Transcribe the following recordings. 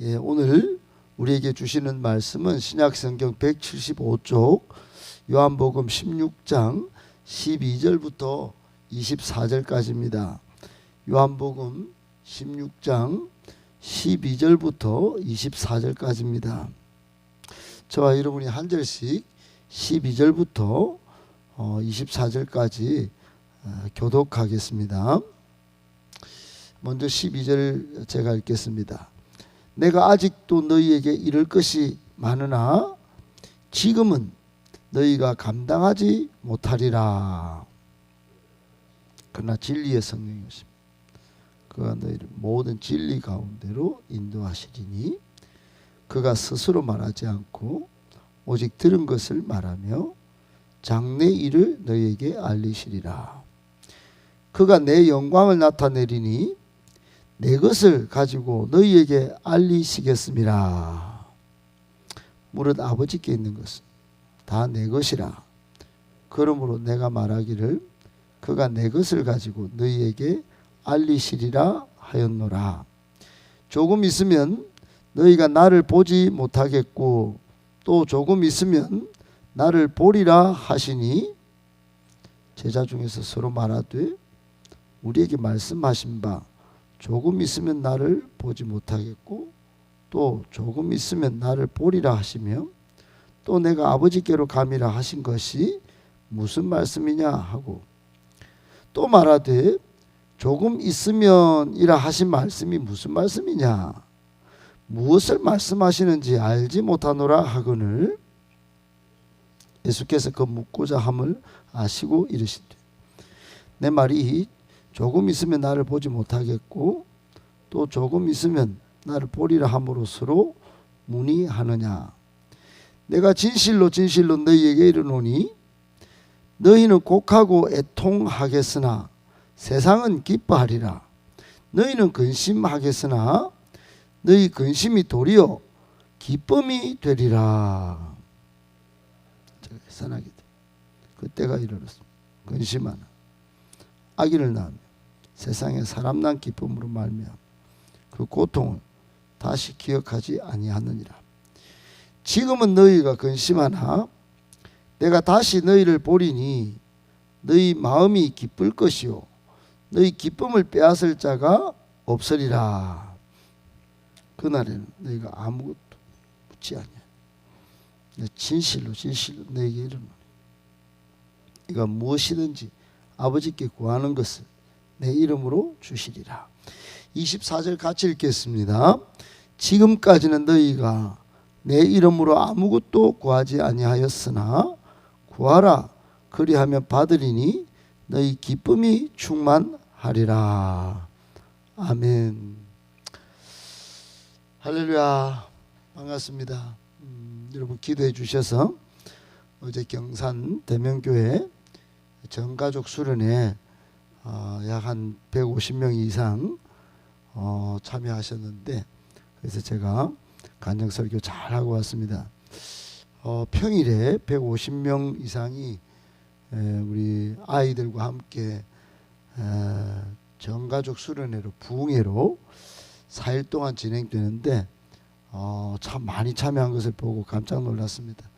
오늘 우리에게 주시는 말씀은 신약성경 175쪽 요한복음 16장 12절부터 24절까지입니다. 요한복음 16장 12절부터 24절까지입니다. 저와 여러분이 한 절씩 12절부터 24절까지 교독하겠습니다. 먼저 12절 제가 읽겠습니다. 내가 아직도 너희에게 이를 것이 많으나 지금은 너희가 감당하지 못하리라. 그러나 진리의 성령이십니다. 그가 너희를 모든 진리 가운데로 인도하시리니 그가 스스로 말하지 않고 오직 들은 것을 말하며 장래 일을 너희에게 알리시리라. 그가 내 영광을 나타내리니 내 것을 가지고 너희에게 알리시겠음이라. 무릇 아버지께 있는 것은 다 내 것이라. 그러므로 내가 말하기를 그가 내 것을 가지고 너희에게 알리시리라 하였노라. 조금 있으면 너희가 나를 보지 못하겠고 또 조금 있으면 나를 보리라 하시니 제자 중에서 서로 말하되 우리에게 말씀하신 바 조금 있으면 나를 보지 못하겠고 또 조금 있으면 나를 보리라 하시며 또 내가 아버지께로 감이라 하신 것이 무슨 말씀이냐 하고 또 말하되 조금 있으면이라 하신 말씀이 무슨 말씀이냐 무엇을 말씀하시는지 알지 못하노라 하거늘 예수께서 그 묻고자 함을 아시고 이르시되 내 말이 조금 있으면 나를 보지 못하겠고 또 조금 있으면 나를 보리라 함으로서로 문의하느냐. 내가 진실로 진실로 너희에게 이르노니 너희는 곡하고 애통하겠으나 세상은 기뻐하리라. 너희는 근심하겠으나 너희 근심이 도리어 기쁨이 되리라. 제가 예산하게 돼. 그때가 이르렀습니다. 근심하나 아기를 낳으며 세상에 사람 난 기쁨으로 말미암아 그 고통을 다시 기억하지 아니하느니라. 지금은 너희가 근심하나 내가 다시 너희를 보리니 너희 마음이 기쁠 것이요 너희 기쁨을 빼앗을 자가 없으리라. 그날에는 너희가 아무것도 묻지 아니하니 진실로 진실로 너희에게 이르노니 네가 무엇이든지 아버지께 구하는 것을 내 이름으로 주시리라. 24절 같이 읽겠습니다. 지금까지는 너희가 내 이름으로 아무것도 구하지 아니하였으나 구하라 그리하면 받으리니 너희 기쁨이 충만하리라. 아멘. 할렐루야. 반갑습니다. 여러분 기도해 주셔서 어제 경산 대명교회 전가족 수련회 약 한 150명 이상 참여하셨는데 그래서 제가 간증설교 잘하고 왔습니다. 평일에 150명 이상이 우리 아이들과 함께 전가족 수련회로 부흥회로 4일 동안 진행되는데 참 많이 참여한 것을 보고 깜짝 놀랐습니다.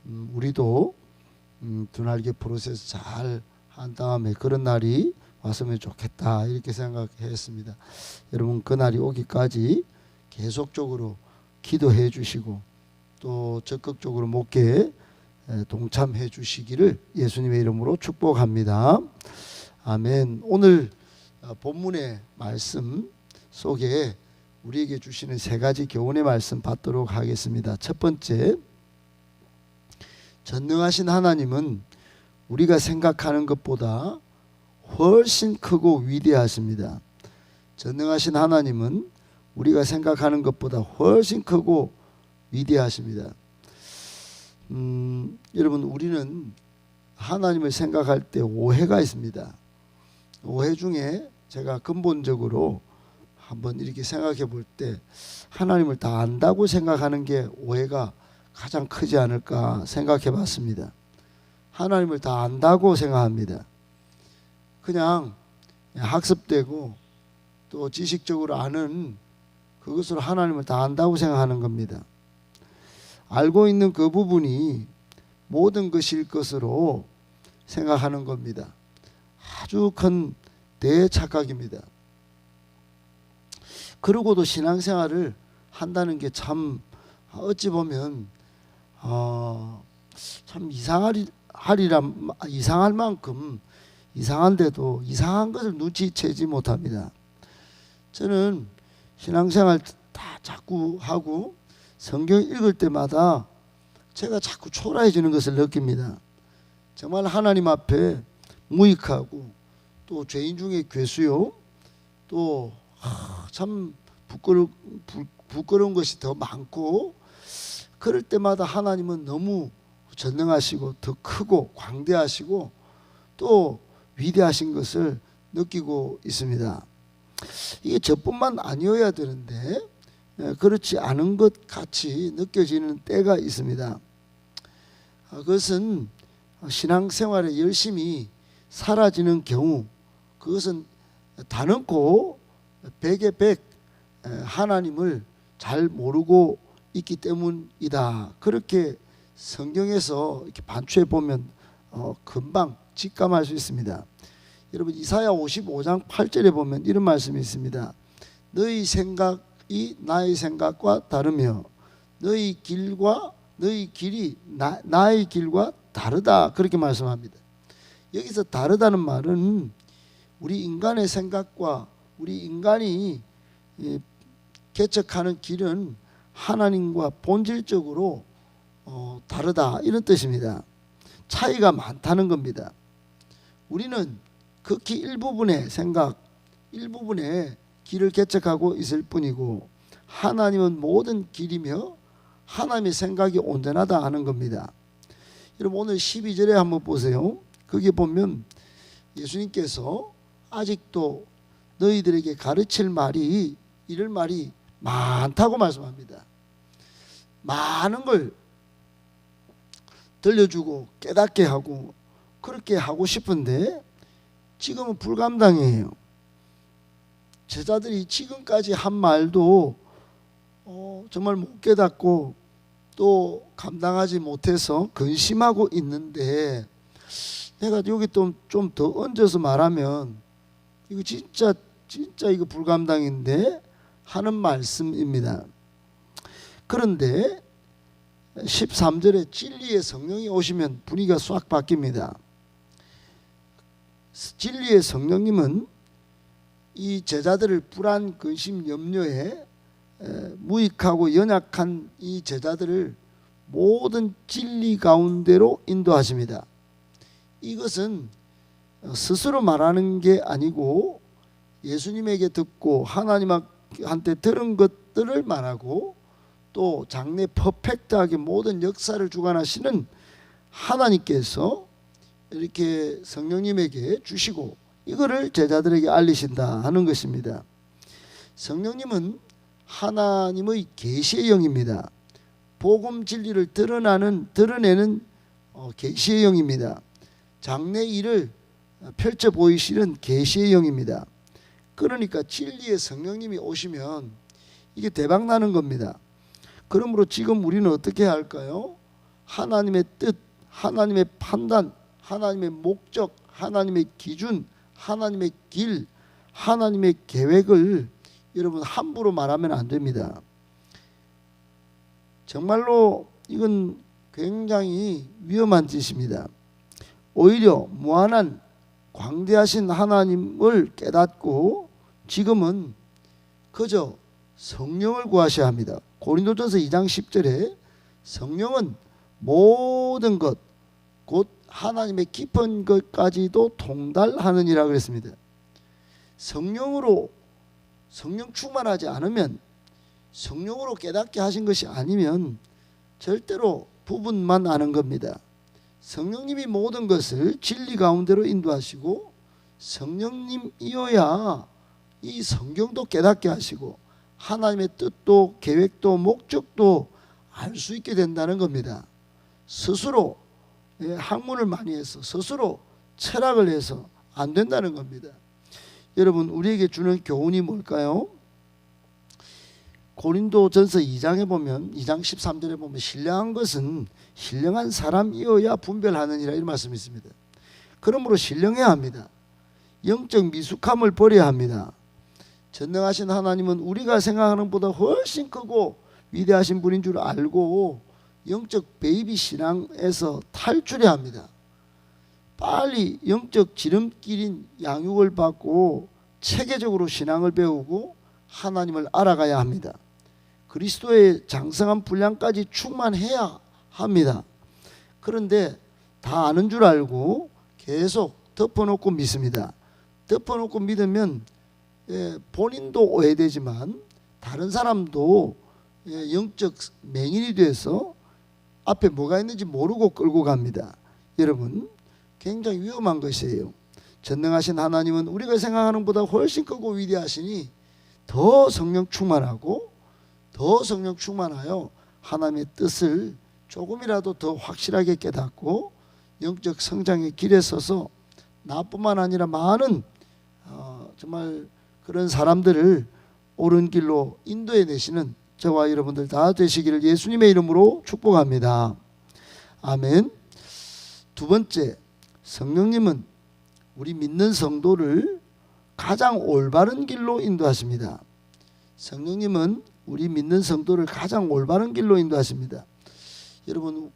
우리도 두날개 프로세스 잘 한 다음에 그런 날이 왔으면 좋겠다 이렇게 생각했습니다. 여러분 그날이 오기까지 계속적으로 기도해 주시고 또 적극적으로 목회에 동참해 주시기를 예수님의 이름으로 축복합니다. 아멘. 오늘 본문의 말씀 속에 우리에게 주시는 세 가지 교훈의 말씀 받도록 하겠습니다. 첫 번째, 전능하신 하나님은 우리가 생각하는 것보다 훨씬 크고 위대하십니다. 전능하신 하나님은 우리가 생각하는 것보다 훨씬 크고 위대하십니다. 여러분 우리는 하나님을 생각할 때 오해가 있습니다. 오해 중에 제가 근본적으로 한번 이렇게 생각해 볼 때 하나님을 다 안다고 생각하는 게 오해가 가장 크지 않을까 생각해 봤습니다. 하나님을 다 안다고 생각합니다. 그냥 학습되고 또 지식적으로 아는 그 그것으로 하나님을 다 안다고 생각하는 겁니다. 알고 있는 그 부분이 모든 것일 것으로 생각하는 겁니다. 아주 큰 대착각입니다. 그러고도 신앙생활을 한다는 게 참 어찌 보면 참 이상할 만큼 이상한데도 이상한 것을 눈치채지 못합니다. 저는 신앙생활 다 자꾸 하고 성경 읽을 때마다 제가 자꾸 초라해지는 것을 느낍니다. 정말 하나님 앞에 무익하고 또 죄인 중에 괴수요, 또 참 부끄러운 것이 더 많고, 그럴 때마다 하나님은 너무 전능하시고 더 크고 광대하시고 또 위대하신 것을 느끼고 있습니다. 이게 저뿐만 아니어야 되는데 그렇지 않은 것 같이 느껴지는 때가 있습니다. 그것은 신앙생활에 열심히 사라지는 경우, 그것은 단언코 백에 백 하나님을 잘 모르고 있기 때문이다. 그렇게 성경에서 이렇게 반추해 보면 금방 직감할 수 있습니다. 여러분, 이사야 55장 8절에 보면 이런 말씀이 있습니다. 너희 생각이 나의 생각과 다르며 너희 길이 나의 길과 다르다. 그렇게 말씀합니다. 여기서 다르다는 말은 우리 인간의 생각과 우리 인간이 개척하는 길은 하나님과 본질적으로 다르다, 이런 뜻입니다. 차이가 많다는 겁니다. 우리는 극히 일부분의 생각, 일부분의 길을 개척하고 있을 뿐이고 하나님은 모든 길이며 하나님의 생각이 온전하다 하는 겁니다. 여러분, 오늘 12절에 한번 보세요. 거기 보면 예수님께서 아직도 너희들에게 가르칠 말이, 이럴 말이 많다고 말씀합니다. 많은 걸 들려주고 깨닫게 하고 그렇게 하고 싶은데 지금은 불감당이에요. 제자들이 지금까지 한 말도 정말 못 깨닫고 또 감당하지 못해서 근심하고 있는데, 내가 여기 좀 더 얹어서 말하면 이거 진짜 이거 불감당인데 하는 말씀입니다. 그런데 13절에 진리의 성령이 오시면 분위기가 싹 바뀝니다. 진리의 성령님은 이 제자들을 불안, 근심, 염려에 무익하고 연약한 이 제자들을 모든 진리 가운데로 인도하십니다. 이것은 스스로 말하는 게 아니고 예수님에게 듣고 하나님한테 들은 것들을 말하고 또 장래 퍼펙트하게 모든 역사를 주관하시는 하나님께서 이렇게 성령님에게 주시고 이거를 제자들에게 알리신다 하는 것입니다. 성령님은 하나님의 계시의 영입니다. 복음 진리를 드러내는 계시의 영입니다. 장래 일을 펼쳐 보이시는 계시의 영입니다. 그러니까 진리의 성령님이 오시면 이게 대박 나는 겁니다. 그러므로 지금 우리는 어떻게 할까요? 하나님의 뜻, 하나님의 판단, 하나님의 목적, 하나님의 기준, 하나님의 길, 하나님의 계획을 여러분 함부로 말하면 안 됩니다. 정말로 이건 굉장히 위험한 짓입니다. 오히려 무한한 광대하신 하나님을 깨닫고 지금은 그저 성령을 구하셔야 합니다. 고린도전서 2장 10절에 성령은 모든 것 곧 하나님의 깊은 것까지도 통달하느니라 그랬습니다. 성령 충만하지 않으면, 성령으로 깨닫게 하신 것이 아니면 절대로 부분만 아는 겁니다. 성령님이 모든 것을 진리 가운데로 인도하시고 성령님이어야 이 성경도 깨닫게 하시고 하나님의 뜻도 계획도 목적도 알 수 있게 된다는 겁니다. 스스로 학문을 많이 해서 스스로 철학을 해서 안 된다는 겁니다. 여러분, 우리에게 주는 교훈이 뭘까요? 고린도전서 2장에 보면 2장 13절에 보면 신령한 것은 신령한 사람이어야 분별하느니라 이런 말씀이 있습니다. 그러므로 신령해야 합니다. 영적 미숙함을 버려야 합니다. 전능하신 하나님은 우리가 생각하는 것보다 훨씬 크고 위대하신 분인 줄 알고 영적 베이비 신앙에서 탈출해야 합니다. 빨리 영적 지름길인 양육을 받고 체계적으로 신앙을 배우고 하나님을 알아가야 합니다. 그리스도의 장성한 분량까지 충만해야 합니다. 그런데 다 아는 줄 알고 계속 덮어놓고 믿습니다. 덮어놓고 믿으면 본인도 오해되지만 다른 사람도 영적 맹인이 돼서 앞에 뭐가 있는지 모르고 끌고 갑니다. 여러분, 굉장히 위험한 것이에요. 전능하신 하나님은 우리가 생각하는 것보다 훨씬 크고 위대하시니 더 성령 충만하고 더 성령 충만하여 하나님의 뜻을 조금이라도 더 확실하게 깨닫고 영적 성장의 길에 서서 나뿐만 아니라 많은 정말 그런 사람들을 옳은 길로 인도해 내시는 저와 여러분들 다 되시기를 예수님의 이름으로 축복합니다. 아멘. 두 번째, 성령님은 우리 믿는 성도를 가장 올바른 길로 인도하십니다. 성령님은 우리 믿는 성도를 가장 올바른 길로 인도하십니다. 여러분,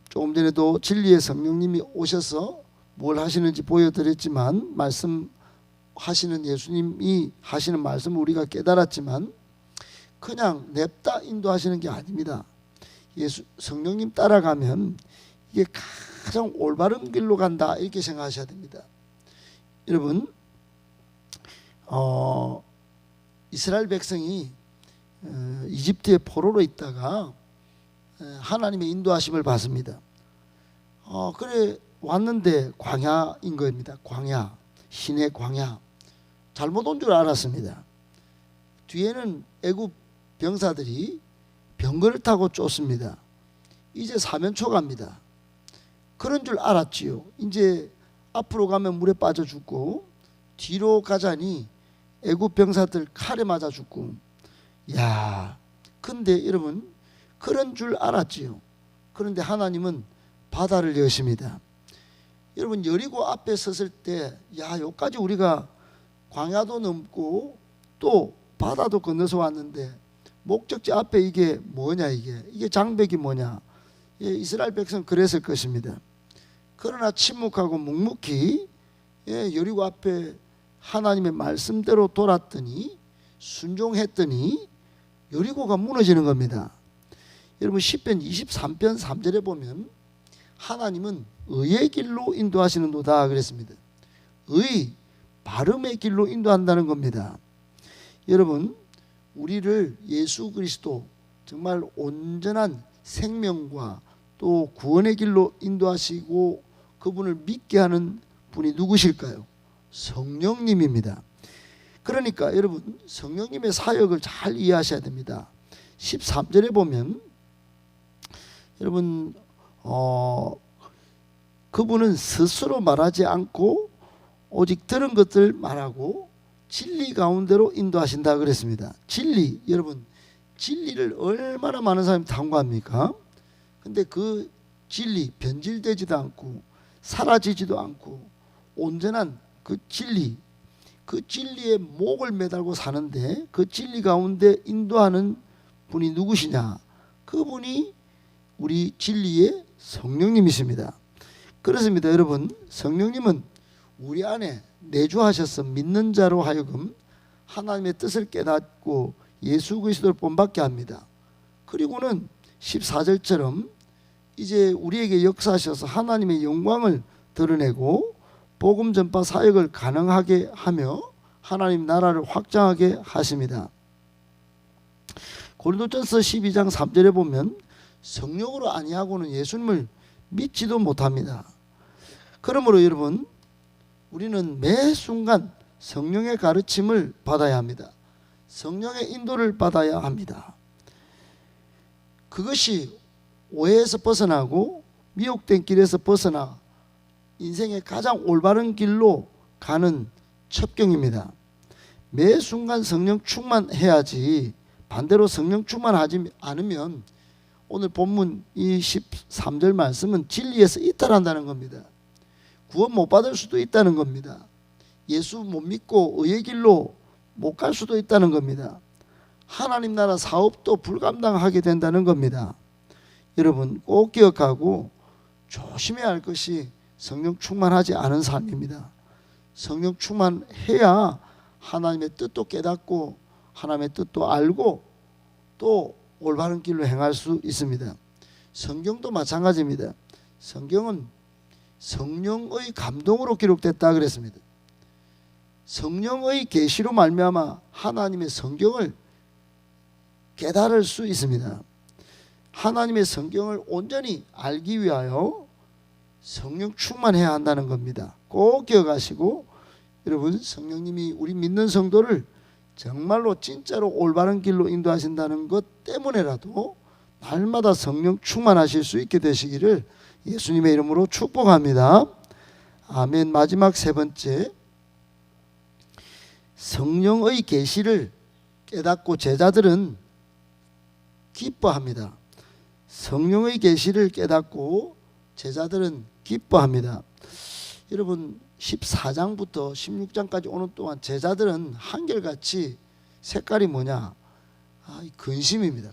조금 전에도 진리의 성령님이 오셔서 뭘 하시는지 보여드렸지만, 말씀하시는 예수님이 하시는 말씀을 우리가 깨달았지만 그냥 냅다 인도하시는 게 아닙니다. 성령님 따라가면 이게 가장 올바른 길로 간다 이렇게 생각하셔야 됩니다. 여러분, 이스라엘 백성이 이집트의 포로로 있다가 하나님의 인도하심을 받습니다. 그래 왔는데 광야인 겁니다. 광야, 신의 광야. 잘못 온 줄 알았습니다. 뒤에는 애굽 병사들이 병거를 타고 쫓습니다. 이제 사면초 갑니다. 그런 줄 알았지요. 이제 앞으로 가면 물에 빠져 죽고 뒤로 가자니 애굽 병사들 칼에 맞아 죽고. 야, 근데 여러분, 그런 줄 알았지요. 그런데 하나님은 바다를 여십니다. 여러분, 여리고 앞에 섰을 때, 야, 여기까지 우리가 광야도 넘고 또 바다도 건너서 왔는데 목적지 앞에 이게 뭐냐, 이게 장벽이 뭐냐. 이스라엘 백성 그랬을 것입니다. 그러나 침묵하고 묵묵히 여리고 앞에 하나님의 말씀대로 돌았더니, 순종했더니 여리고가 무너지는 겁니다. 여러분, 시편 23편 3절에 보면 하나님은 의의 길로 인도하시는도다 그랬습니다. 의, 바름의 길로 인도한다는 겁니다. 여러분, 우리를 예수 그리스도 정말 온전한 생명과 또 구원의 길로 인도하시고 그분을 믿게 하는 분이 누구실까요? 성령님입니다. 그러니까 여러분, 성령님의 사역을 잘 이해하셔야 됩니다. 13절에 보면 여러분, 그분은 스스로 말하지 않고 오직 들은 것들 말하고 진리 가운데로 인도하신다 그랬습니다. 진리, 여러분, 진리를 얼마나 많은 사람이 탐구합니까? 근데 그 진리 변질되지도 않고 사라지지도 않고 온전한 그 진리, 그 진리에 목을 매달고 사는데 그 진리 가운데 인도하는 분이 누구시냐? 그분이 우리 진리의 성령님이십니다. 그렇습니다. 여러분, 성령님은 우리 안에 내주하셔서 믿는 자로 하여금 하나님의 뜻을 깨닫고 예수 그리스도를 본받게 합니다. 그리고는 14절처럼 이제 우리에게 역사하셔서 하나님의 영광을 드러내고 복음 전파 사역을 가능하게 하며 하나님 나라를 확장하게 하십니다. 고린도전서 12장 3절에 보면 성령으로 아니하고는 예수님을 믿지도 못합니다. 그러므로 여러분, 우리는 매 순간 성령의 가르침을 받아야 합니다. 성령의 인도를 받아야 합니다. 그것이 오해에서 벗어나고 미혹된 길에서 벗어나 인생의 가장 올바른 길로 가는 첩경입니다. 매 순간 성령 충만해야지 반대로 성령 충만하지 않으면 오늘 본문 이 13절 말씀은 진리에서 이탈한다는 겁니다. 구원 못 받을 수도 있다는 겁니다. 예수 못 믿고 의의 길로 못 갈 수도 있다는 겁니다. 하나님 나라 사업도 불감당하게 된다는 겁니다. 여러분 꼭 기억하고 조심해야 할 것이 성령 충만하지 않은 삶입니다. 성령 충만해야 하나님의 뜻도 깨닫고 하나님의 뜻도 알고 또 올바른 길로 행할 수 있습니다. 성경도 마찬가지입니다. 성경은 성령의 감동으로 기록됐다 그랬습니다. 성령의 계시로 말미암아 하나님의 성경을 깨달을 수 있습니다. 하나님의 성경을 온전히 알기 위하여 성령 충만해야 한다는 겁니다. 꼭 기억하시고 여러분 성령님이 우리 믿는 성도를 정말로 진짜로 올바른 길로 인도하신다는 것 때문에라도 날마다 성령 충만하실 수 있게 되시기를 예수님의 이름으로 축복합니다. 아멘. 마지막 세 번째, 성령의 계시를 깨닫고 제자들은 기뻐합니다. 성령의 계시를 깨닫고 제자들은 기뻐합니다. 여러분 14장부터 16장까지 오는 동안 제자들은 한결같이 색깔이 뭐냐? 근심입니다.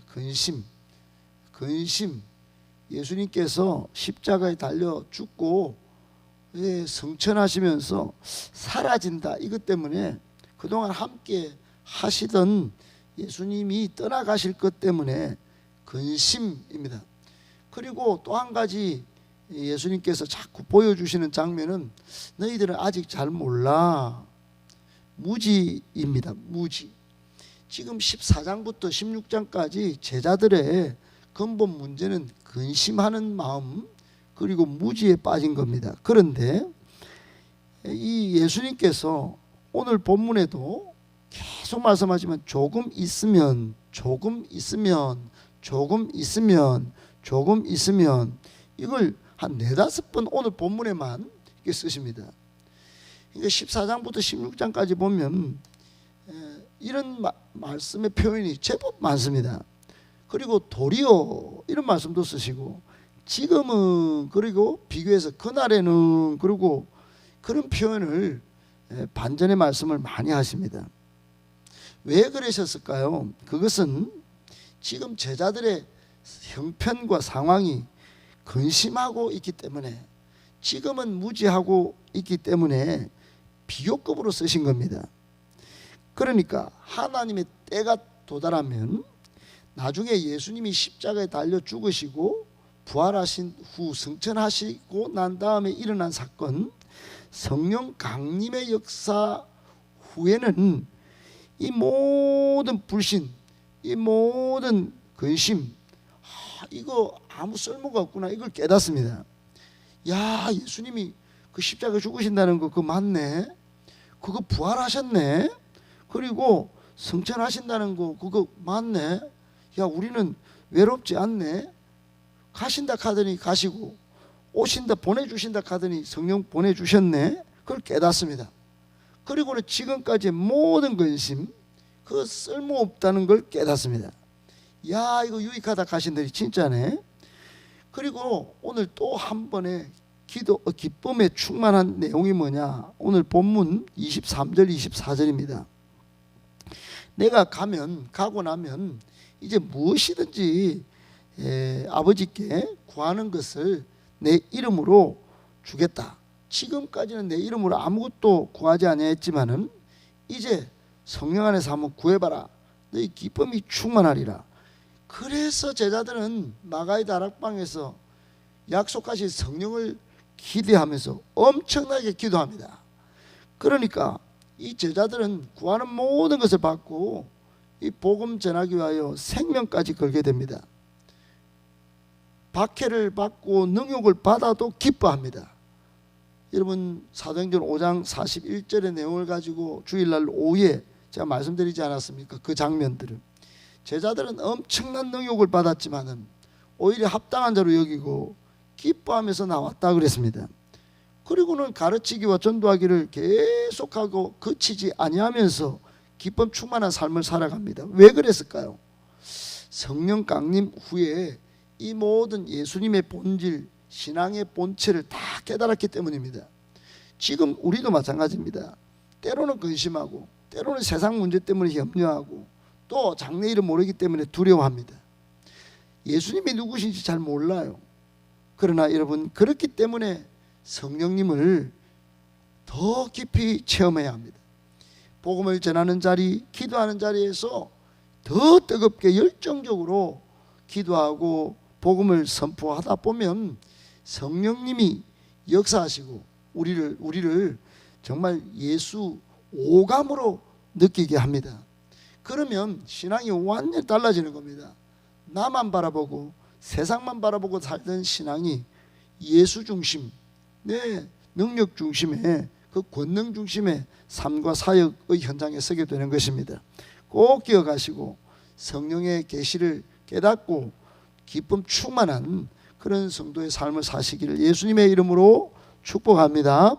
근심. 예수님께서 십자가에 달려 죽고 성천하시면서 사라진다. 이것 때문에 그동안 함께 하시던 예수님이 떠나가실 것 때문에 근심입니다. 그리고 또 한 가지 예수님께서 자꾸 보여주시는 장면은 너희들은 아직 잘 몰라. 무지입니다. 무지. 지금 14장부터 16장까지 제자들의 근본 문제는 근심하는 마음 그리고 무지에 빠진 겁니다. 그런데 이 예수님께서 오늘 본문에도 계속 말씀하지만 조금 있으면 이걸 한 4-5번 오늘 본문에만 이렇게 쓰십니다. 그러니까 14장부터 16장까지 보면 이런 말씀의 표현이 제법 많습니다. 그리고 도리어 이런 말씀도 쓰시고 지금은 그리고 비교해서 그날에는 그리고 그런 표현을 반전의 말씀을 많이 하십니다. 왜 그러셨을까요? 그것은 지금 제자들의 형편과 상황이 근심하고 있기 때문에 지금은 무지하고 있기 때문에 비교급으로 쓰신 겁니다. 그러니까 하나님의 때가 도달하면 나중에 예수님이 십자가에 달려 죽으시고 부활하신 후 승천하시고 난 다음에 일어난 사건 성령 강림의 역사 후에는 이 모든 불신 이 모든 근심 이거 아무 쓸모가 없구나 이걸 깨닫습니다. 야 예수님이 그 십자가에 죽으신다는 거 그거 맞네. 그거 부활하셨네. 그리고 승천하신다는 거 그거 맞네. 야 우리는 외롭지 않네. 가신다 하더니 가시고 오신다 보내주신다 하더니 성령 보내주셨네. 그걸 깨닫습니다. 그리고는 지금까지의 모든 근심 그 쓸모없다는 걸 깨닫습니다. 야 이거 유익하다 하신들이 진짜네. 그리고 오늘 또 한 번의 기쁨에 충만한 내용이 뭐냐? 오늘 본문 23절 24절입니다. 내가 가고 나면 이제 무엇이든지 아버지께 구하는 것을 내 이름으로 주겠다. 지금까지는 내 이름으로 아무것도 구하지 아니했지만은 이제 성령 안에서 한번 구해봐라. 너희 기쁨이 충만하리라. 그래서 제자들은 마가의 다락방에서 약속하신 성령을 기대하면서 엄청나게 기도합니다. 그러니까 이 제자들은 구하는 모든 것을 받고 이 복음 전하기 위하여 생명까지 걸게 됩니다. 박해를 받고 능욕을 받아도 기뻐합니다. 여러분 사도행전 5장 41절의 내용을 가지고 주일날 오후에 제가 말씀드리지 않았습니까? 그 장면들을 제자들은 엄청난 능욕을 받았지만은 오히려 합당한 자로 여기고 기뻐하면서 나왔다 그랬습니다. 그리고는 가르치기와 전도하기를 계속하고 그치지 아니하면서 기쁨 충만한 삶을 살아갑니다. 왜 그랬을까요? 성령 강림 후에 이 모든 예수님의 본질, 신앙의 본체를 다 깨달았기 때문입니다. 지금 우리도 마찬가지입니다. 때로는 근심하고, 때로는 세상 문제 때문에 염려하고, 또 장래 일을 모르기 때문에 두려워합니다. 예수님이 누구신지 잘 몰라요. 그러나 여러분, 그렇기 때문에 성령님을 더 깊이 체험해야 합니다. 복음을 전하는 자리, 기도하는 자리에서 더 뜨겁게 열정적으로 기도하고 복음을 선포하다 보면 성령님이 역사하시고 우리를 정말 예수 오감으로 느끼게 합니다. 그러면 신앙이 완전히 달라지는 겁니다. 나만 바라보고 세상만 바라보고 살던 신앙이 예수 중심, 능력 중심의 그 권능 중심의 삶과 사역의 현장에 서게 되는 것입니다. 꼭 기억하시고 성령의 계시를 깨닫고 기쁨 충만한 그런 성도의 삶을 사시기를 예수님의 이름으로 축복합니다.